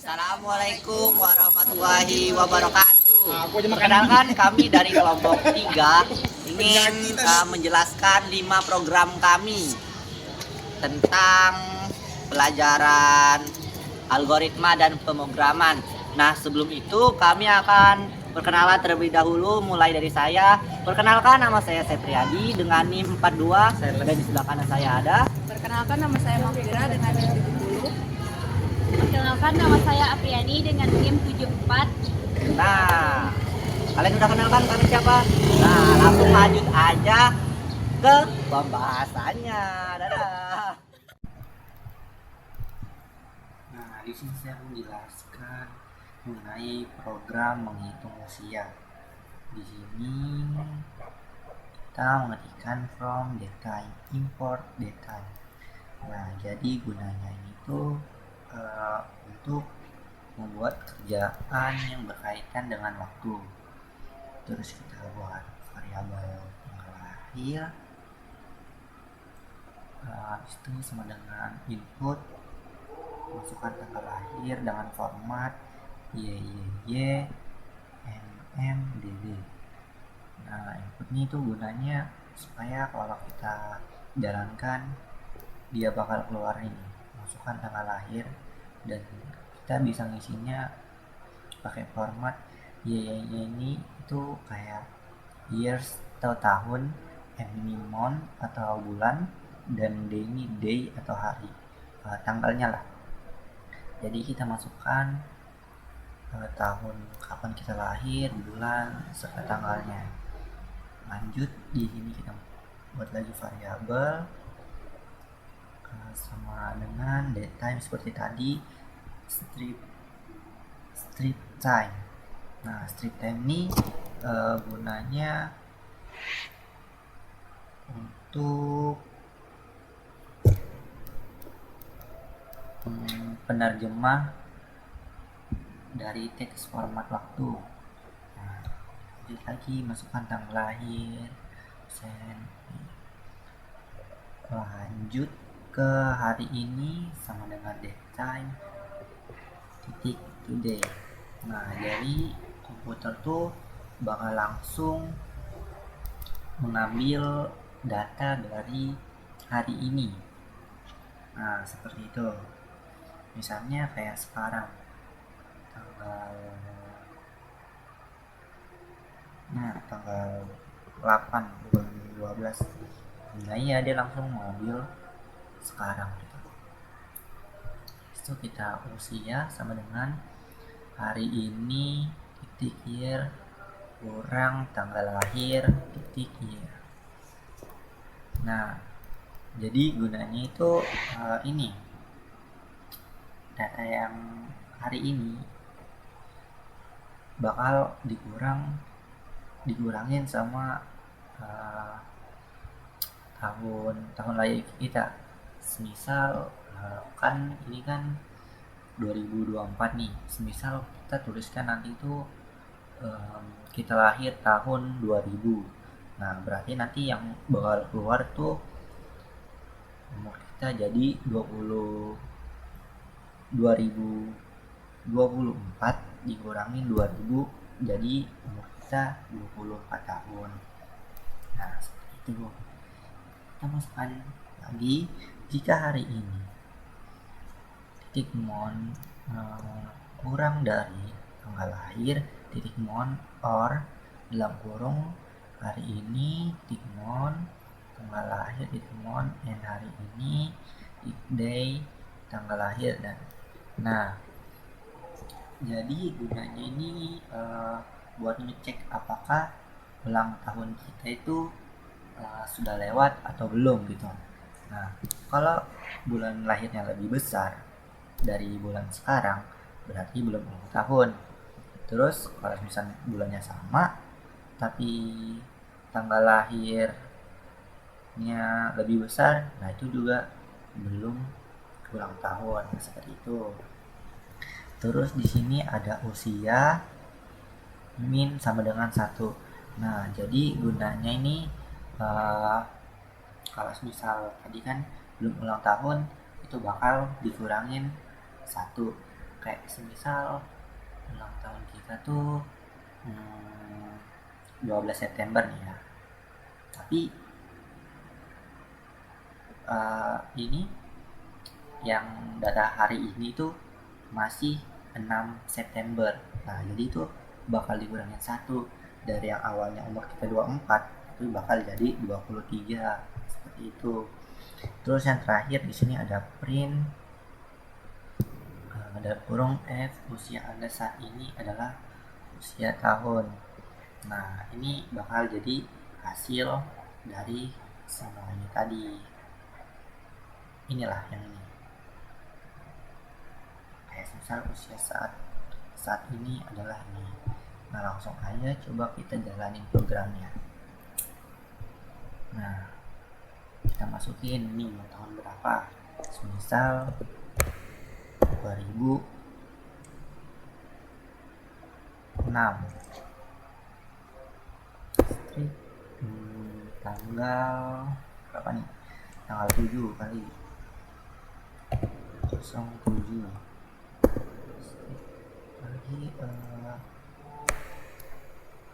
Assalamualaikum warahmatullahi wabarakatuh. Perkenalkan, kami dari kelompok 3 ingin menjelaskan 5 program kami tentang pelajaran algoritma dan pemrograman. Nah, sebelum itu kami akan perkenalan terlebih dahulu, mulai dari saya. Perkenalkan, nama saya Setriadi dengan NIM 42 dan di sebelah kanan saya ada. Perkenalkan, nama saya Mahfira dengan NIM 70. Perkenalkan, nama saya Apriani dengan NIM 74. Nah, kalian udah kenalkan kami siapa? Nah, langsung lanjut aja ke pembahasannya. Dadah. Nah, di sini saya menjelaskan mengenai program menghitung usia. Di sini kita mengetikkan from data, import data. Nah, jadi gunanya ini tuh untuk membuat kerjaan yang berkaitan dengan waktu. Terus kita buat variabel tanggal lahir, itu sama dengan input, masukkan tanggal lahir dengan format YYY MMDD. Nah, input ini tuh gunanya supaya kalau kita jalankan dia bakal keluar ini, masukkan tanggal lahir, dan kita bisa ngisinya pakai format YYY ini itu kayak years atau tahun, M ini month atau bulan, dan D ini day atau hari, tanggalnya lah. Jadi kita masukkan tahun kapan kita lahir, bulan, serta tanggalnya. Lanjut, di sini kita buat lagi variabel sama dengan date time seperti tadi, strip time. Nah, strip time ini gunanya untuk penerjemah dari teks format waktu. Nah, lagi masukkan tanggal lahir, send. Lanjut ke hari ini sama dengan date time titik today. Nah, jadi komputer tuh bakal langsung mengambil data dari hari ini. Nah, seperti itu. Misalnya kayak sekarang tanggal 8 bulan 12. Nah, iya, dia langsung mengambil sekarang gitu. Itu kita usia sama dengan hari ini titik year kurang tanggal lahir titik year. Nah, jadi gunanya itu ini data yang hari ini bakal dikurangin sama tahun lahir kita. Semisal kan ini kan 2024 nih, semisal kita tuliskan nanti itu kita lahir tahun 2000. Nah, berarti nanti yang bakal keluar tuh umur kita jadi 2024 dikurangin 2000, jadi umur kita 24 tahun. Nah, seperti itu. Kita masukkan lagi, jika hari ini titik mon kurang dari tanggal lahir titik mon or dalam kurung hari ini titik mon tanggal lahir titik mon and hari ini day tanggal lahir. Dan nah, jadi gunanya ini buat ngecek apakah ulang tahun kita itu sudah lewat atau belum gitu. Nah, kalau bulan lahirnya lebih besar dari bulan sekarang, berarti belum ulang tahun. Terus kalau misalnya bulannya sama tapi tanggal lahirnya lebih besar, nah itu juga belum ulang tahun, seperti itu. Terus di sini ada usia min sama dengan 1. Nah, jadi gunanya ini kalau misal tadi kan belum ulang tahun, itu bakal dikurangin 1. kayak semisal ulang tahun kita tuh 12 September nih ya, tapi ini yang data hari ini tuh masih 6 September. Nah jadi itu bakal dikurangin satu, dari yang awalnya umur kita 24 itu bakal jadi 23, seperti itu. Terus yang terakhir di sini ada print, ada kurung F, usia Anda saat ini adalah usia tahun. Nah ini bakal jadi hasil dari semuanya tadi. Inilah yang ini, kayak misal usia saat ini adalah ini. Nah langsung aja coba kita jalanin programnya. Nah kita masukin ini mau tahun berapa, misal 2006, tanggal berapa nih, tanggal 7 kali 07 lagi,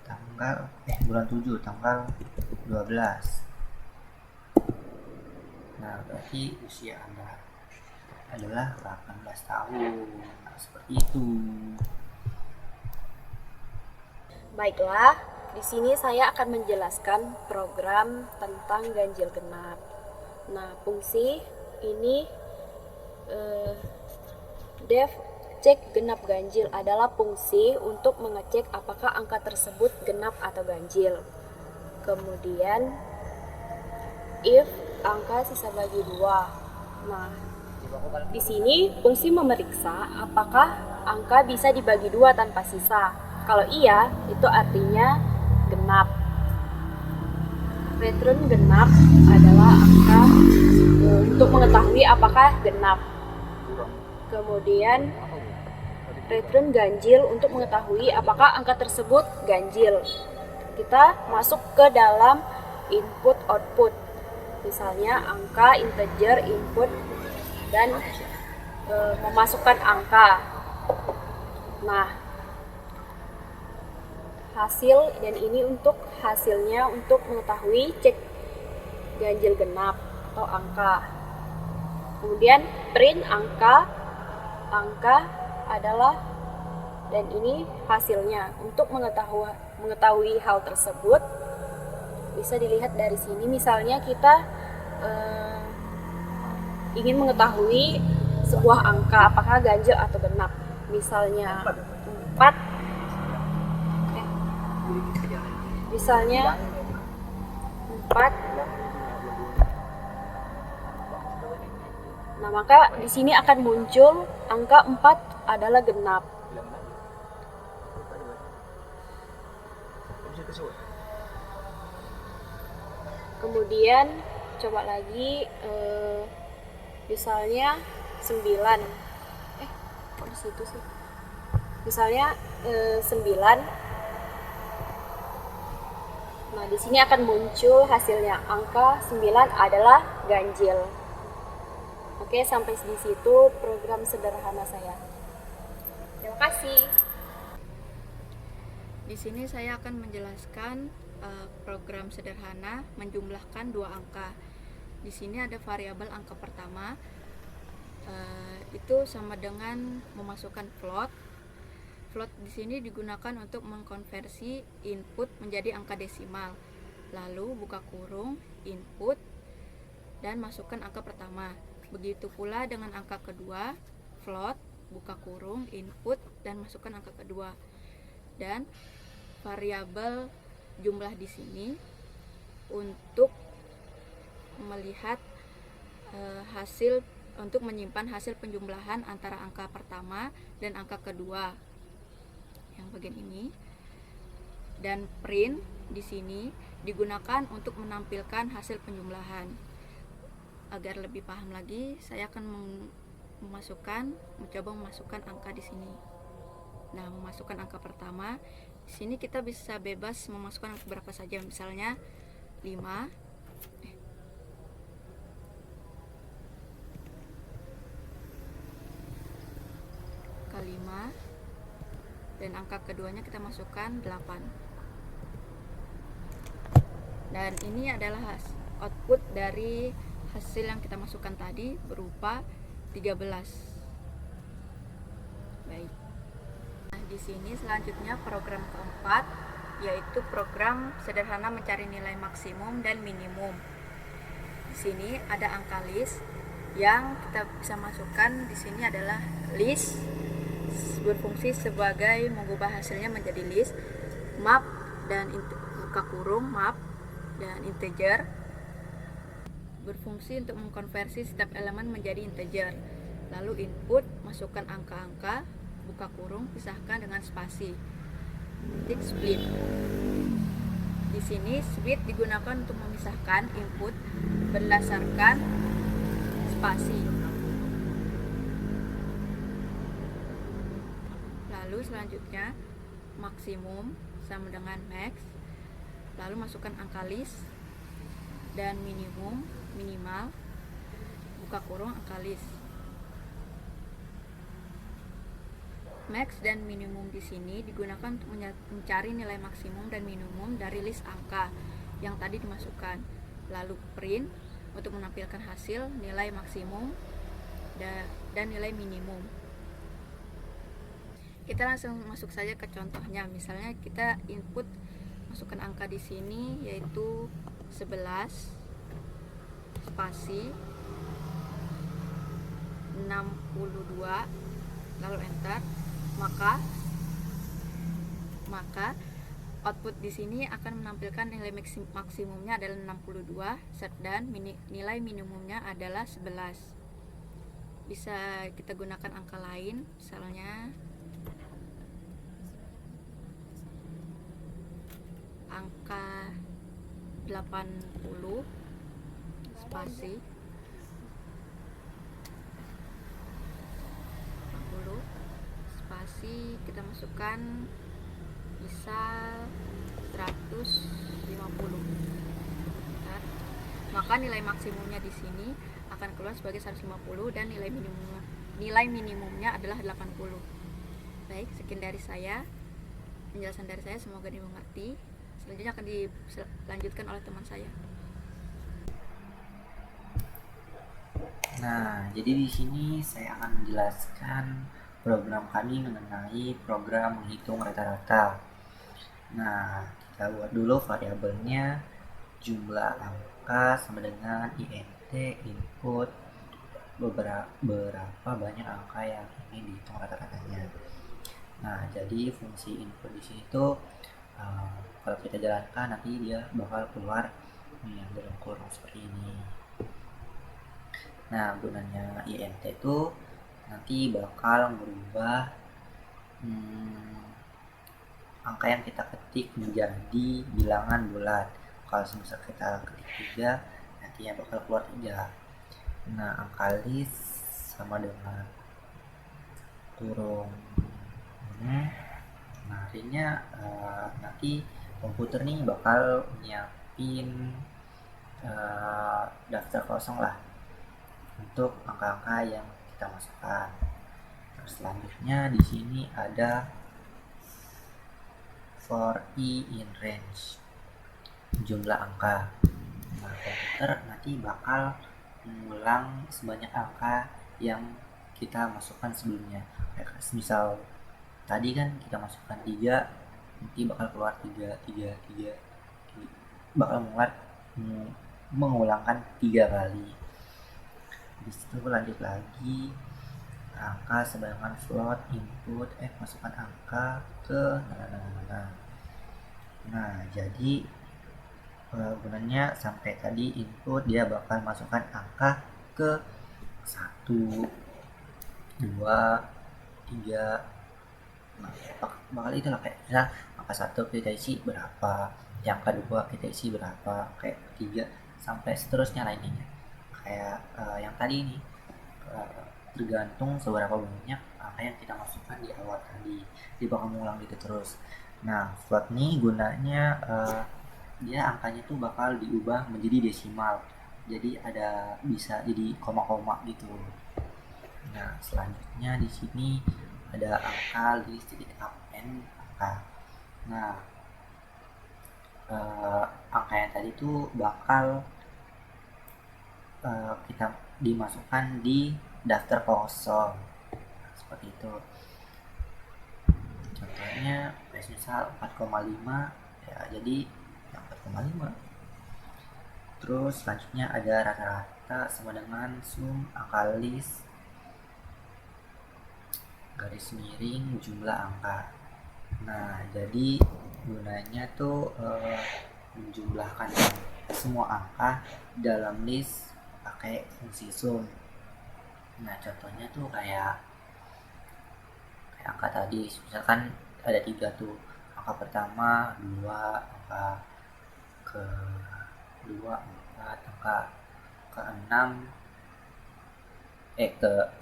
tanggal bulan 7 tanggal 12. Nah berarti usia Anda adalah 18 tahun. Nah seperti itu. Baiklah, di sini saya akan menjelaskan program tentang ganjil genap. Nah, fungsi ini def cek genap ganjil adalah fungsi untuk mengecek apakah angka tersebut genap atau ganjil. Kemudian if angka sisa bagi 2. Nah, di sini fungsi memeriksa apakah angka bisa dibagi 2 tanpa sisa. Kalau iya, itu artinya genap. Return genap adalah angka untuk mengetahui apakah genap. Kemudian return ganjil untuk mengetahui apakah angka tersebut ganjil. Kita masuk ke dalam input output. Misalnya angka integer input dan memasukkan angka. Nah, hasil, dan ini untuk hasilnya untuk mengetahui cek ganjil genap atau angka. Kemudian print angka adalah, dan ini hasilnya. Untuk mengetahui hal tersebut bisa dilihat dari sini. Misalnya kita ingin mengetahui sebuah angka apakah ganjil atau genap. Misalnya 4, misalnya 4. Nah, maka di sini akan muncul angka 4 adalah genap. Kemudian coba lagi, misalnya 9. Kok di situ sih? Misalnya 9. Nah, di sini akan muncul hasilnya angka 9 adalah ganjil. Oke, sampai di situ program sederhana saya. Terima kasih. Di sini saya akan menjelaskan program sederhana menjumlahkan 2 angka. Di sini ada variabel angka pertama, itu sama dengan memasukkan float. Float di sini digunakan untuk mengkonversi input menjadi angka desimal. Lalu buka kurung input dan masukkan angka pertama. Begitu pula dengan angka kedua, float, buka kurung input dan masukkan angka kedua. Dan variabel jumlah di sini untuk melihat hasil, untuk menyimpan hasil penjumlahan antara angka pertama dan angka kedua yang bagian ini. Dan print di sini digunakan untuk menampilkan hasil penjumlahan. Agar lebih paham lagi, saya akan mencoba memasukkan angka di sini. Nah, memasukkan angka pertama, di sini kita bisa bebas memasukkan angka berapa saja, misalnya 5. 5, dan angka keduanya kita masukkan 8. Dan ini adalah output dari hasil yang kita masukkan tadi berupa 13. Baik. Nah, di sini selanjutnya program keempat, yaitu program sederhana mencari nilai maksimum dan minimum. Di sini ada angka list yang kita bisa masukkan. Di sini adalah list berfungsi sebagai mengubah hasilnya menjadi list, map dan buka kurung map dan integer berfungsi untuk mengkonversi setiap elemen menjadi integer. Lalu input, masukkan angka-angka, buka kurung, pisahkan dengan spasi. Ketik split. Di sini split digunakan untuk memisahkan input berdasarkan spasi. Lalu selanjutnya maksimum sama dengan max. Lalu masukkan angka list dan minimum, minimal, buka kurung angka list. Max dan minimum di sini digunakan untuk mencari nilai maksimum dan minimum dari list angka yang tadi dimasukkan. Lalu print untuk menampilkan hasil nilai maksimum dan nilai minimum. Kita langsung masuk saja ke contohnya. Misalnya kita input masukkan angka di sini yaitu 11 spasi 62, lalu enter. Maka output di sini akan menampilkan nilai maksimumnya adalah 62 dan nilai minimumnya adalah 11. Bisa kita gunakan angka lain, misalnya angka 80 spasi 80 spasi kita masukkan misal 150. Maka nilai maksimumnya di sini akan keluar sebagai 150 dan nilai minimumnya adalah 80. Baik, sekian dari saya. Penjelasan dari saya semoga dimengerti. Selanjutnya akan dilanjutkan oleh teman saya. Nah, jadi di sini saya akan menjelaskan program kami mengenai program menghitung rata-rata. Nah, kita buat dulu variabelnya jumlah angka sama dengan int input berapa banyak angka yang ingin dihitung rata-ratanya. Nah, jadi fungsi input di sini tuh kalau kita jalankan nanti dia bakal keluar yang dalam kurung seperti ini. Nah, gunanya int itu nanti bakal merubah angka yang kita ketik menjadi bilangan bulat. Kalau misal kita ketik 3, nantinya bakal keluar 3. Nah, angka list sama dengan kurung ini. Nah, artinya nanti komputer nih bakal nyiapin daftar kosong lah untuk angka-angka yang kita masukkan. Terus selanjutnya di sini ada for i in range, jumlah angka. Nah, komputer nanti bakal mengulang sebanyak angka yang kita masukkan sebelumnya. Misal tadi kan kita masukkan 3, nanti bakal keluar 3, bakal mengulangkan 3 kali. Di situ lanjut lagi angka sedangkan float input masukkan angka ke mana. Nah, jadi gunanya sampai tadi input dia bakal masukkan angka ke 1, 2, 3. Nah, bakal itu lah kayak misal angka 1 kita isi berapa, yang kedua kita isi berapa, kayak 3 sampai seterusnya lainnya. Kayak yang tadi ini tergantung seberapa banyak angka yang kita masukkan di awal tadi, dia bakal mengulang gitu terus. Nah, float nih gunanya dia angkanya tuh bakal diubah menjadi desimal, jadi ada bisa jadi koma-koma gitu. Nah, selanjutnya di sini ada angka, list, titik up, and angka. Nah, angka yang tadi itu bakal kita dimasukkan di daftar kosong. Nah, seperti itu. Contohnya misal 4,5 ya, jadi 4,5. Terus selanjutnya ada rata-rata sama dengan sum angka list garis miring jumlah angka. Nah, jadi gunanya tuh menjumlahkan semua angka dalam list pakai fungsi sum. Nah, contohnya tuh kayak angka tadi, misalkan ada 3 tuh, angka pertama 2, angka kedua 4, angka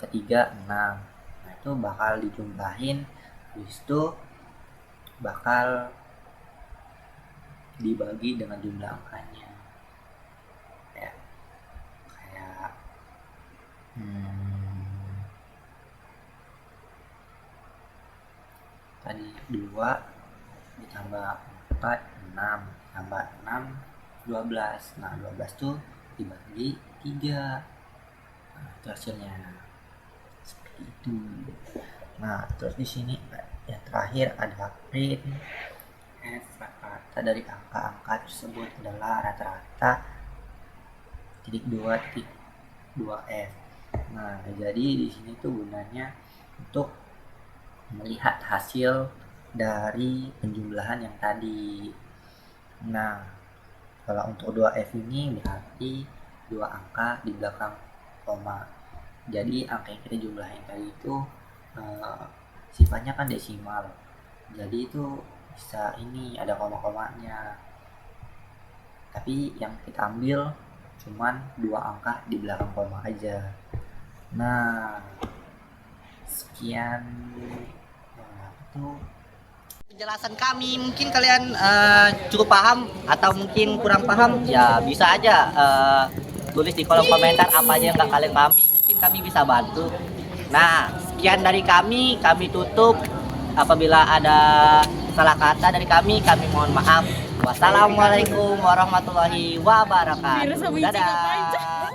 ketiga 6. Nah, itu bakal dijumlahin, habis itu bakal dibagi dengan jumlah angkanya. Kayak tadi 2 ditambah 4 6, tambah 6 12. Nah, 12 tuh dibagi 3. Nah, itu hasilnya seperti itu. Nah, terus di sini yang terakhir ada print f. Rata-rata dari angka-angka tersebut adalah rata-rata titik 2 f. Nah, jadi di sini tuh gunanya untuk melihat hasil dari penjumlahan yang tadi. Nah, kalau untuk 2F ini berarti 2 angka di belakang koma. Jadi angka yang kita jumlahin tadi itu sifatnya kan desimal. Jadi itu bisa ini ada koma-komanya. Tapi yang kita ambil cuman 2 angka di belakang koma aja. Nah, sekian penjelasan kami. Mungkin kalian cukup paham atau mungkin kurang paham, ya bisa aja tulis di kolom komentar apa aja yang nggak kalian pahami, mungkin kami bisa bantu. Nah, sekian dari kami tutup. Apabila ada salah kata dari kami mohon maaf. Wassalamualaikum warahmatullahi wabarakatuh. Dadah.